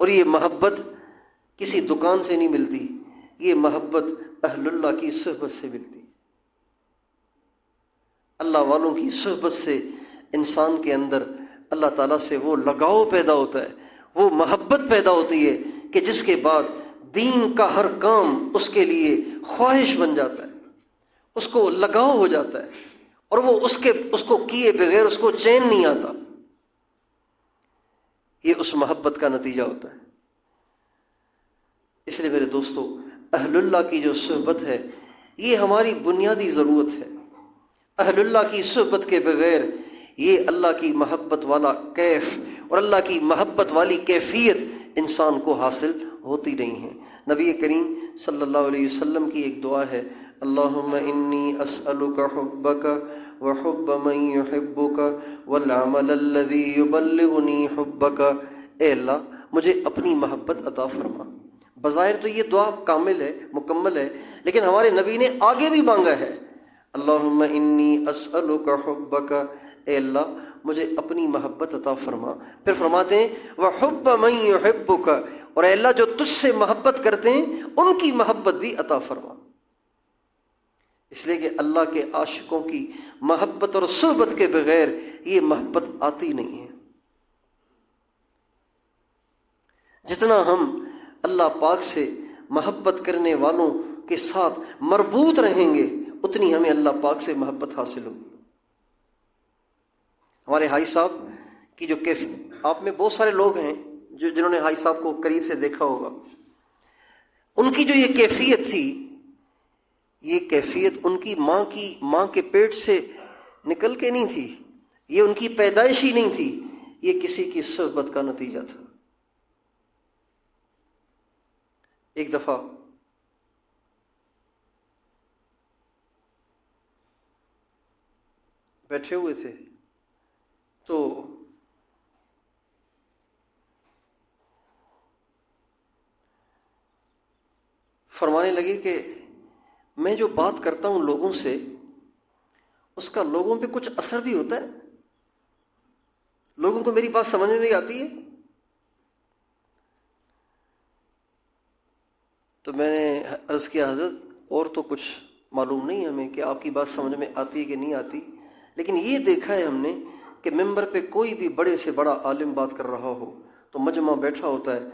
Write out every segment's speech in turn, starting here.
اور یہ محبت کسی دکان سے نہیں ملتی، یہ محبت اہل اللہ کی صحبت سے ملتی۔ اللہ والوں کی صحبت سے انسان کے اندر اللہ تعالیٰ سے وہ لگاؤ پیدا ہوتا ہے، وہ محبت پیدا ہوتی ہے کہ جس کے بعد دین کا ہر کام اس کے لیے خواہش بن جاتا ہے، اس کو لگاؤ ہو جاتا ہے، اور وہ اس کو کیے بغیر اس کو چین نہیں آتا۔ یہ اس محبت کا نتیجہ ہوتا ہے۔ اس لیے میرے دوستو، اہل اللہ کی جو صحبت ہے یہ ہماری بنیادی ضرورت ہے۔ اہل اللہ کی صحبت کے بغیر یہ اللہ کی محبت والا کیف اور اللہ کی محبت والی کیفیت انسان کو حاصل ہوتی نہیں ہے۔ نبی کریم صلی اللہ علیہ وسلم کی ایک دعا ہے، اللہم انی اسألک حبک وحب من یحبک والعمل الذی یبلغنی حبک۔ اے اللہ مجھے اپنی محبت عطا فرما۔ بظاہر تو یہ دعا کامل ہے، مکمل ہے، لیکن ہمارے نبی نے آگے بھی مانگا ہے، اللہم انی اسألک حبک، اے اللہ مجھے اپنی محبت عطا فرما۔ پھر فرماتے ہیں وحب من یحبک، اور اے اللہ جو تجھ سے محبت کرتے ہیں ان کی محبت بھی عطا فرما۔ اس لیے کہ اللہ کے عاشقوں کی محبت اور صحبت کے بغیر یہ محبت آتی نہیں ہے۔ جتنا ہم اللہ پاک سے محبت کرنے والوں کے ساتھ مربوط رہیں گے اتنی ہمیں اللہ پاک سے محبت حاصل ہوگی۔ ہمارے حاجی صاحب کی جو آپ میں بہت سارے لوگ ہیں جنہوں نے حاجی صاحب کو قریب سے دیکھا ہوگا، ان کی جو یہ کیفیت تھی، یہ کیفیت ان کی ماں کے پیٹ سے نکل کے نہیں تھی، یہ ان کی پیدائش ہی نہیں تھی، یہ کسی کی صحبت کا نتیجہ تھا۔ ایک دفعہ بیٹھے ہوئے تھے تو فرمانے لگے کہ میں جو بات کرتا ہوں لوگوں سے اس کا لوگوں پہ کچھ اثر بھی ہوتا ہے، لوگوں کو میری بات سمجھ میں بھی آتی ہے۔ تو میں نے عرض کیا حضرت اور تو کچھ معلوم نہیں ہمیں کہ آپ کی بات سمجھ میں آتی ہے کہ نہیں آتی، لیکن یہ دیکھا ہے ہم نے کہ ممبر پہ کوئی بھی بڑے سے بڑا عالم بات کر رہا ہو تو مجمع بیٹھا ہوتا ہے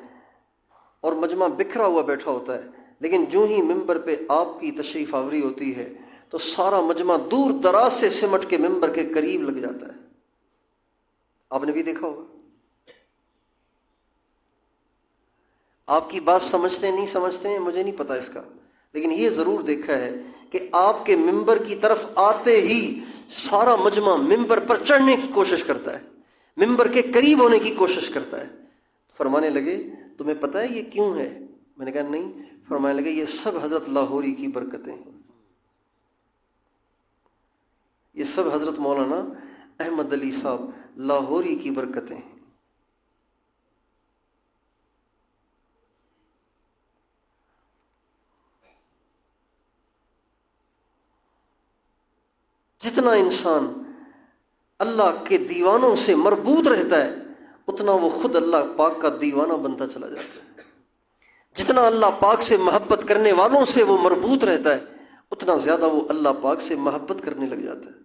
اور مجمع بکھرا ہوا بیٹھا ہوتا ہے، لیکن جو ہی ممبر پہ آپ کی تشریف آوری ہوتی ہے تو سارا مجمع دور دراز سے سمٹ کے ممبر کے قریب لگ جاتا ہے۔ آپ نے بھی دیکھا ہوگا۔ آپ کی بات سمجھتے ہیں نہیں سمجھتے ہیں مجھے نہیں پتا اس کا، لیکن یہ ضرور دیکھا ہے کہ آپ کے ممبر کی طرف آتے ہی سارا مجمع ممبر پر چڑھنے کی کوشش کرتا ہے، ممبر کے قریب ہونے کی کوشش کرتا ہے۔ فرمانے لگے تمہیں پتہ ہے یہ کیوں ہے؟ میں نے کہا نہیں۔ فرمانے لگے یہ سب حضرت لاہوری کی برکتیں ہیں، یہ سب حضرت مولانا احمد علی صاحب لاہوری کی برکتیں ہیں۔ جتنا انسان اللہ کے دیوانوں سے مربوط رہتا ہے اتنا وہ خود اللہ پاک کا دیوانہ بنتا چلا جاتا ہے۔ جتنا اللہ پاک سے محبت کرنے والوں سے وہ مربوط رہتا ہے اتنا زیادہ وہ اللہ پاک سے محبت کرنے لگ جاتا ہے۔